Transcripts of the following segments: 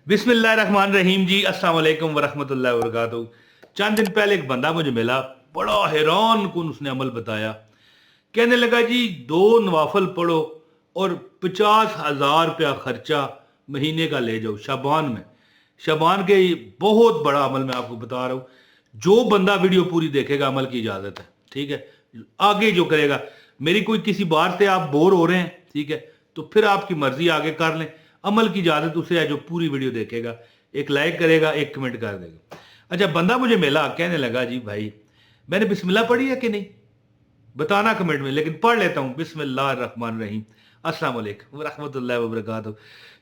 बिस्मिल्लाहिर्रहमानिर्रहीम जी, अस्सलाम वालेकुम वरहमतुल्लाहि वबरकातुहू। चंद दिन पहले एक बंदा मुझे मिला, बड़ा हैरान कुन उसने अमल बताया। कहने लगा जी 2 नवाफल पढ़ो और 50,000 रुपया खर्चा महीने का ले जाओ शाबान में। शाबान के बहुत बड़ा अमल मैं आपको बता रहा हूँ। जो बंदा वीडियो पूरी देखेगा अमल की इजाज़त है, ठीक है। आगे जो करेगा, मेरी कोई किसी बात से आप बोर हो रहे हैं, ठीक है, तो फिर आपकी मर्जी आगे कर लें। अमल की इजाज़त उसे है जो पूरी वीडियो देखेगा, एक लाइक करेगा, एक कमेंट कर देगा। अच्छा, बंदा मुझे मिला, कहने लगा जी भाई मैंने बिस्मिल्लाह पढ़ी है कि नहीं, बताना कमेंट में, लेकिन पढ़ लेता हूँ। बिस्मिल्लाहिर्रहमानिर्रहीम, अस्सलाम वालेकुम रहमतुल्लाहि व बरकातहू।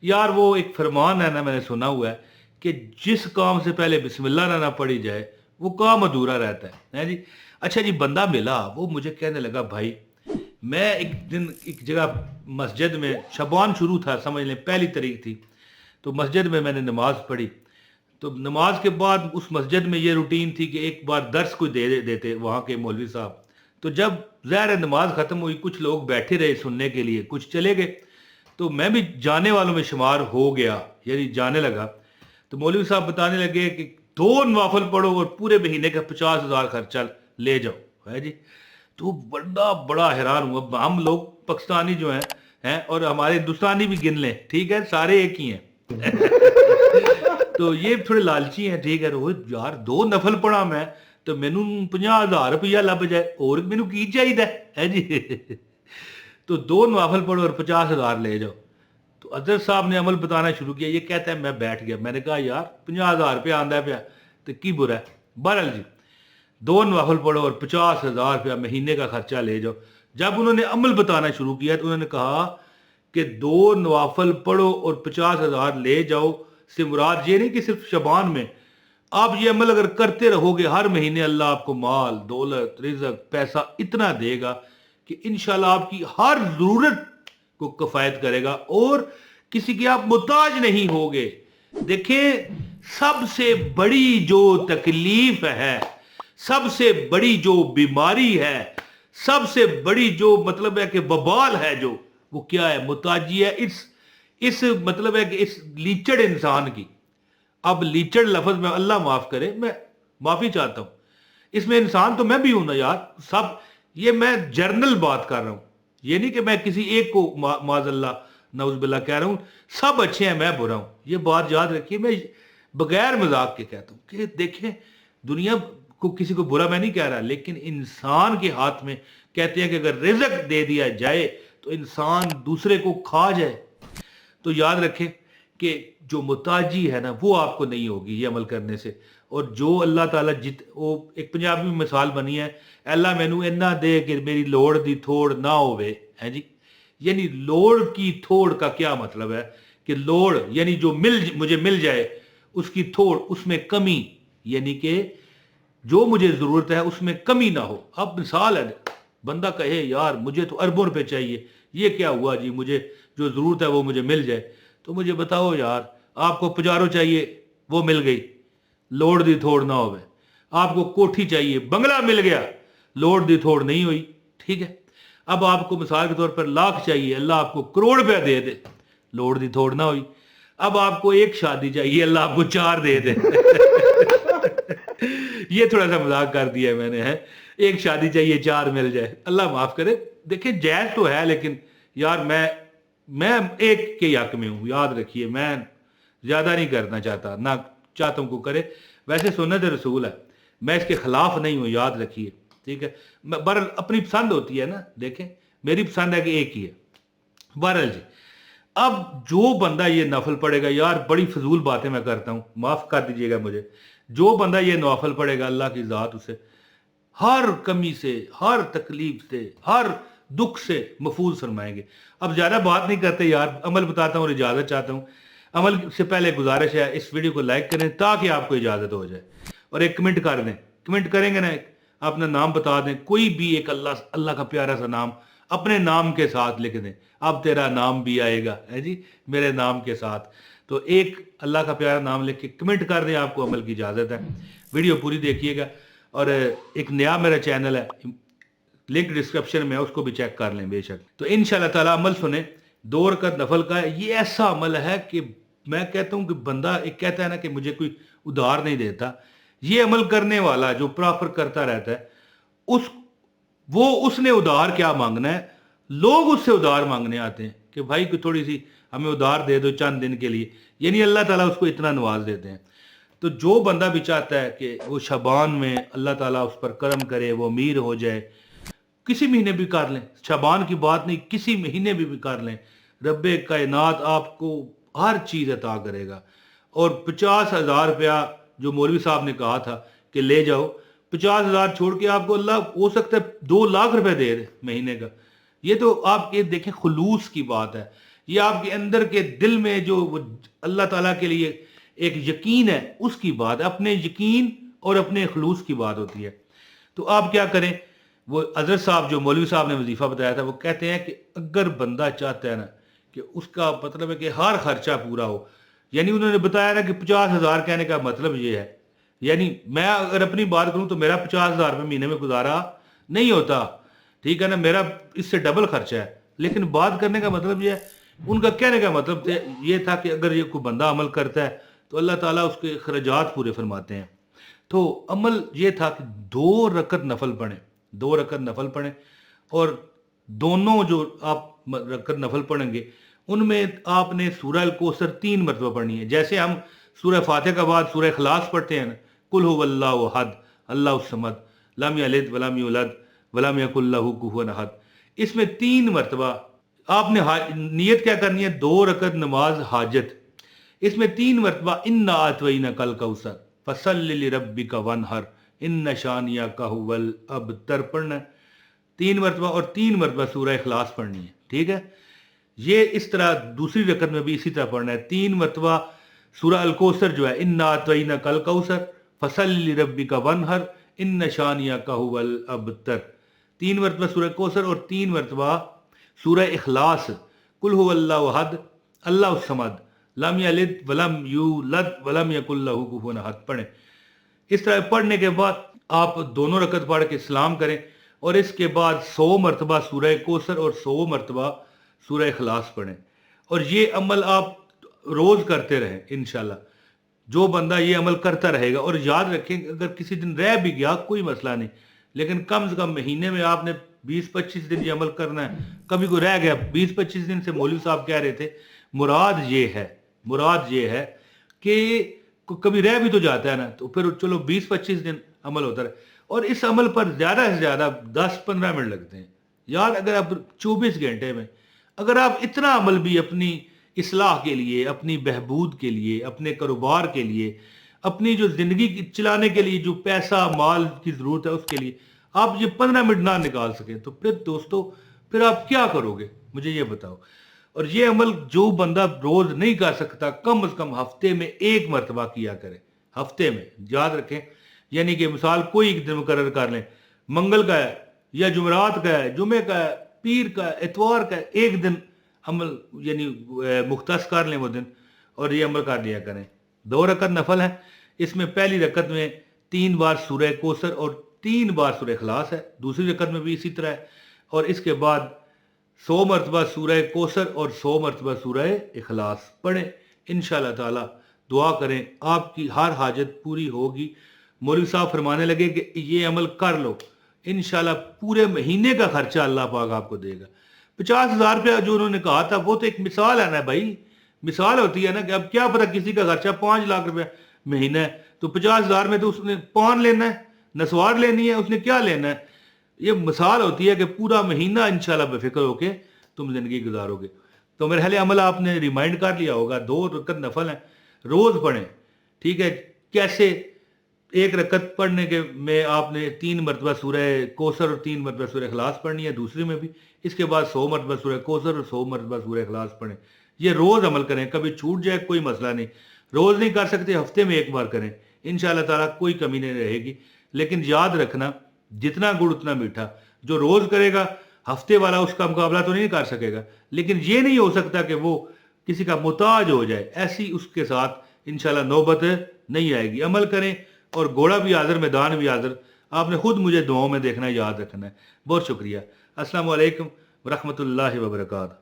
यार वो एक फरमान है ना, मैंने सुना हुआ है कि जिस काम से पहले बिस्मिल्लाह ना पढ़ी जाए वो काम अधूरा रहता है जी। अच्छा जी, बंदा मिला, वो मुझे कहने लगा भाई मैं एक दिन एक जगह मस्जिद में, शबान शुरू था, समझ लें पहली तारीख थी, तो मस्जिद में मैंने नमाज पढ़ी। तो नमाज के बाद उस मस्जिद में ये रूटीन थी कि एक बार दर्स कोई दे देते वहाँ के मौलवी साहब। तो जब ज़ाहिर नमाज ख़त्म हुई, कुछ लोग बैठे रहे सुनने के लिए, कुछ चले गए, तो मैं भी जाने वालों में शुमार हो गया, यानी जाने लगा। तो मौलवी साहब बताने लगे कि 2 नवाफल पढ़ो और पूरे महीने का 50,000 खर्चा ले जाओ, है जी। तो बड़ा हैरान हुआ। हम लोग पाकिस्तानी जो हैं और हमारे हिंदुस्तानी भी गिन लें, ठीक है, सारे एक ही हैं। तो ये थोड़े लालची हैं, ठीक है। रोज यार 2 नफल पढ़ा मैं तो मैनू 50,000 रुपया लभ जाए, और मैनू की चाहिए है जी। तो 2 नवाफल पढ़ो और 50,000 ले जाओ। तो अजहर साहब ने अमल बताना शुरू किया। ये कहता है मैं बैठ गया, मैंने कहा यार 50,000 रुपया आंदा पिया तो की बुरा है। बहरहाल जी 2 नवाफल पढ़ो और 50,000 रुपया महीने का खर्चा ले जाओ। जब उन्होंने अमल बताना शुरू किया तो उन्होंने कहा कि 2 नवाफल पढ़ो और 50,000 ले जाओ से मुराद ये नहीं कि सिर्फ शबान में। आप ये अमल अगर करते रहोगे, हर महीने अल्लाह आपको माल, दौलत, रिज़्क, पैसा इतना देगा कि इंशाल्लाह आपकी हर ज़रूरत को कफ़ायत करेगा और किसी के आप मुताज नहीं होगे। देखिए, सबसे बड़ी जो तकलीफ है, सबसे बड़ी जो बीमारी है, सबसे बड़ी जो मतलब है कि बबाल है, जो वो क्या है, मुताजी है। इस मतलब है कि इस लीचड़ इंसान की। अब लीचड़ लफ्ज में अल्लाह माफ करे, मैं माफी चाहता हूं, इसमें इंसान तो मैं भी हूं ना यार, सब। ये मैं जर्नल बात कर रहा हूं, ये नहीं कि मैं किसी एक को माजल्ला नउज़बिल्लाह कह रहा हूं। सब अच्छे हैं, मैं बुरा हूं, ये बात याद रखिए। मैं बगैर मजाक के कहता हूं कि देखें, दुनिया को किसी को बुरा मैं नहीं कह रहा, लेकिन इंसान के हाथ में कहते हैं कि अगर रिज़्क दे दिया जाए तो इंसान दूसरे को खा जाए। तो याद रखें कि जो मुताजी है ना, वो आपको नहीं होगी ये अमल करने से। और जो अल्लाह ताला वो एक पंजाबी में मिसाल बनी है, अल्लाह मैनू इन्ना दे कि मेरी लोड़ दी थोड़ ना होवे, है जी। यानी लोड़ की थोड़ का क्या मतलब है कि लोड़ यानी जो मुझे मिल जाए, उसकी थोड़ उसमें कमी, यानी कि जो मुझे ज़रूरत है उसमें कमी ना हो। अब मिसाल है, बंदा कहे यार मुझे तो अरबों रुपए चाहिए, ये क्या हुआ जी, मुझे जो ज़रूरत है वो मुझे मिल जाए। तो मुझे बताओ यार, आपको पजारो चाहिए, वो मिल गई, लोड़ दी थोड़ ना होवे। आपको कोठी चाहिए, बंगला मिल गया, लोड़ दी थोड़ नहीं हुई, ठीक है। अब आपको मिसाल के तौर पर लाख चाहिए, अल्लाह आपको करोड़ रुपया दे दे, लोड़ दी थोड़ ना हुई। अब आपको एक शादी चाहिए, अल्लाह आपको 4 दे दे। ये थोड़ा सा मजाक कर दिया है मैंने, है। एक शादी चाहिए 4 मिल जाए, अल्लाह माफ करे। देखिए जायज तो है, लेकिन यार मैं एक के हक में हूं, याद रखिए। मैं ज्यादा नहीं करना चाहता, ना चाहता हूं को करे। वैसे सुन्नत रसूल है, मैं इसके खिलाफ नहीं हूं, याद रखिए, ठीक है। बहरहाल अपनी पसंद होती है ना, देखें मेरी पसंद है कि एक ही है। बहरहाल जी, अब जो बंदा ये नफल पढ़ेगा, यार बड़ी फजूल बातें मैं करता हूं, माफ कर दीजिएगा मुझे। जो बंदा ये नफल पढ़ेगा, अल्लाह की जात उसे हर कमी से, हर तकलीफ से, हर दुख से महफूज फरमाएंगे। अब ज़्यादा बात नहीं करते यार, अमल बताता हूँ और इजाज़त चाहता हूँ। अमल से पहले गुजारिश है, इस वीडियो को लाइक करें ताकि आपको इजाज़त हो जाए, और एक कमेंट कर दें। कमेंट करेंगे ना, अपना नाम बता दें, कोई भी एक अल्लाह अल्लाह का प्यारा सा नाम अपने नाम के साथ लिख दें। अब तेरा नाम भी आएगा, है जी, मेरे नाम के साथ। तो एक अल्लाह का प्यारा नाम लिख के कमेंट कर दें, आपको अमल की इजाज़त है। वीडियो पूरी देखिएगा। और एक नया मेरा चैनल है, लिंक डिस्क्रिप्शन में है, उसको भी चेक कर लें बेशक। तो इंशाल्लाह ताला अमल सुने। 2 रकात नफल का ये ऐसा अमल है कि میں کہتا ہوں کہ بندہ ایک کہتا ہے نا کہ مجھے کوئی ادھار نہیں دیتا، یہ عمل کرنے والا جو پرافر کرتا رہتا ہے، اس اس نے ادھار کیا مانگنا ہے؟ لوگ اس سے ادھار مانگنے آتے ہیں کہ بھائی کوئی تھوڑی سی ہمیں ادھار دے دو چند دن کے لیے، یعنی اللہ تعالیٰ اس کو اتنا نواز دیتے ہیں۔ تو جو بندہ بھی چاہتا ہے کہ وہ شعبان میں اللہ تعالیٰ اس پر کرم کرے، وہ امیر ہو جائے، کسی مہینے بھی کر لیں، شعبان کی بات نہیں، کسی مہینے بھی کر لیں، رب کائنات آپ کو ہر چیز عطا کرے گا۔ اور 50,000 روپیہ جو مولوی صاحب نے کہا تھا کہ لے جاؤ، 50,000 چھوڑ کے آپ کو اللہ ہو سکتا ہے 2 لاکھ روپے دے دے مہینے کا۔ یہ تو آپ کے دیکھیں خلوص کی بات ہے، یہ آپ کے اندر کے دل میں جو اللہ تعالیٰ کے لیے ایک یقین ہے اس کی بات ہے، اپنے یقین اور اپنے خلوص کی بات ہوتی ہے۔ تو آپ کیا کریں، وہ حضرت صاحب جو مولوی صاحب نے وظیفہ بتایا تھا وہ کہتے ہیں کہ اگر بندہ چاہتا ہے نا کہ اس کا مطلب ہے کہ ہر خرچہ پورا ہو، یعنی انہوں نے بتایا نا کہ 50,000 کہنے کا مطلب یہ ہے، یعنی میں اگر اپنی بات کروں تو میرا 50,000 روپے مہینے میں گزارا نہیں ہوتا، ٹھیک ہے نا، میرا اس سے ڈبل خرچہ ہے، لیکن بات کرنے کا مطلب یہ ہے، ان کا کہنے کا مطلب یہ تھا کہ اگر یہ کوئی بندہ عمل کرتا ہے تو اللہ تعالیٰ اس کے اخراجات پورے فرماتے ہیں۔ تو عمل یہ تھا کہ 2 رکعت نفل پڑھیں، 2 رکعت نفل پڑھیں، اور دونوں جو آپ رکعت نفل پڑھیں گے ان میں آپ نے سورہ الکوثر 3 مرتبہ پڑھنی ہے، جیسے ہم سورہ فاتحہ کا بعد سورہ اخلاص پڑھتے ہیں نا، قل هو اللہ احد اللہ الصمد لم یلد ولم یولد ولم یکن لہ کفوا احد، اس میں 3 مرتبہ آپ نے نیت کیا کرنی ہے، 2 رکعت نماز حاجت، اس میں 3 مرتبہ انا اعطیناک الکوثر فصلی لربک وانحر ان شانئک ھو الابتر پڑھنا ہے 3 مرتبہ، اور 3 مرتبہ سورہ اخلاص پڑھنی ہے، ٹھیک ہے۔ یہ اس طرح دوسری رکعت میں بھی اسی طرح پڑھنا ہے، 3 مرتبہ سورہ الکوثر جو ہے انا اعطیناک الکوثر فصلی لربک وانحر ان شانئک ھو الابتر، 3 مرتبہ سورہ کوثر اور 3 مرتبہ سورہ اخلاص، قل هو اللہ احد اللہ الصمد لم یلد ولم یولد ولم یکن لہ کفوا احد پڑھیں۔ اس طرح پڑھنے کے بعد آپ 2 رکعت پڑھ کے سلام کریں، اور اس کے بعد 100 مرتبہ سورہ کوثر اور 100 مرتبہ سورہ اخلاص پڑھیں، اور یہ عمل آپ روز کرتے رہیں انشاءاللہ۔ جو بندہ یہ عمل کرتا رہے گا، اور یاد رکھیں اگر کسی دن رہ بھی گیا کوئی مسئلہ نہیں، لیکن کم سے کم مہینے میں آپ نے 20-25 دن یہ عمل کرنا ہے۔ کبھی کوئی رہ گیا 20-25 دن سے مولوی صاحب کہہ رہے تھے، مراد یہ ہے کہ کبھی رہ بھی تو جاتا ہے نا، تو پھر چلو 20-25 دن عمل ہوتا رہے، اور اس عمل پر زیادہ سے زیادہ 10-15 منٹ لگتے ہیں یار۔ اگر آپ 24 گھنٹے میں اگر آپ اتنا عمل بھی اپنی اصلاح کے لیے، اپنی بہبود کے لیے، اپنے کاروبار کے لیے، اپنی جو زندگی چلانے کے لیے جو پیسہ مال کی ضرورت ہے اس کے لیے آپ یہ 15 منٹ نہ نکال سکیں، تو پھر دوستو پھر آپ کیا کرو گے، مجھے یہ بتاؤ۔ اور یہ عمل جو بندہ روز نہیں کر سکتا کم از کم ہفتے میں 1 مرتبہ کیا کرے، ہفتے میں، یاد رکھیں، یعنی کہ مثال کوئی ایک دن مقرر کر لیں، منگل کا ہے یا جمعرات کا ہے، جمعے کا ہے، پیر کا ہے، اتوار کا ہے، ایک دن عمل یعنی مختص کر لیں وہ دن، اور یہ عمل کر لیا کریں۔ 2 رکعت نفل ہے، اس میں پہلی رکعت میں 3 بار سورہ کوثر اور 3 بار سورہ اخلاص ہے، دوسری رکعت میں بھی اسی طرح ہے، اور اس کے بعد 100 مرتبہ سورہ کوثر اور 100 مرتبہ سورہ اخلاص پڑھیں۔ انشاءاللہ تعالی دعا کریں، آپ کی ہر حاجت پوری ہوگی۔ مولوی صاحب فرمانے لگے کہ یہ عمل کر لو، انشاءاللہ پورے مہینے کا خرچہ اللہ پاک آپ کو دے گا۔ 50,000 روپیہ جو انہوں نے کہا تھا وہ تو ایک مثال ہے نا بھائی، مثال ہوتی ہے نا، کہ اب کیا پتہ کسی کا خرچہ 5 لاکھ روپیہ مہینہ ہے، تو 50,000 میں تو اس نے پان لینا ہے، نسوار لینی ہے، اس نے کیا لینا ہے۔ یہ مثال ہوتی ہے کہ پورا مہینہ انشاءاللہ بے فکر ہو کے تم زندگی گزارو گے۔ تو میرے خیال عمل آپ نے ریمائنڈ کر لیا ہوگا، 2 رکعت نفل ہیں، روز پڑھیں، ٹھیک ہے۔ کیسے؟ 1 رکعت پڑھنے کے میں آپ نے 3 مرتبہ سورہ کوثر اور 3 مرتبہ سورہ اخلاص پڑھنی ہے، دوسری میں بھی اس کے بعد 100 مرتبہ سورہ کوثر اور 100 مرتبہ سورہ اخلاص پڑھیں۔ یہ روز عمل کریں، کبھی چھوٹ جائے کوئی مسئلہ نہیں، روز نہیں کر سکتے ہفتے میں 1 بار کریں، انشاءاللہ تعالیٰ کوئی کمی نہیں رہے گی۔ لیکن یاد رکھنا جتنا گڑ اتنا میٹھا، جو روز کرے گا ہفتے والا اس کا مقابلہ تو نہیں کر سکے گا، لیکن یہ نہیں ہو سکتا کہ وہ کسی کا محتاج ہو جائے، ایسی اس کے ساتھ انشاءاللہ نوبت نہیں آئے گی۔ عمل کریں، اور گھوڑا بھی حاضر میدان بھی حاضر، آپ نے خود مجھے دعاؤں میں دیکھنا ہے، یاد رکھنا ہے۔ بہت شکریہ، السلام علیکم ورحمۃ اللہ وبرکاتہ۔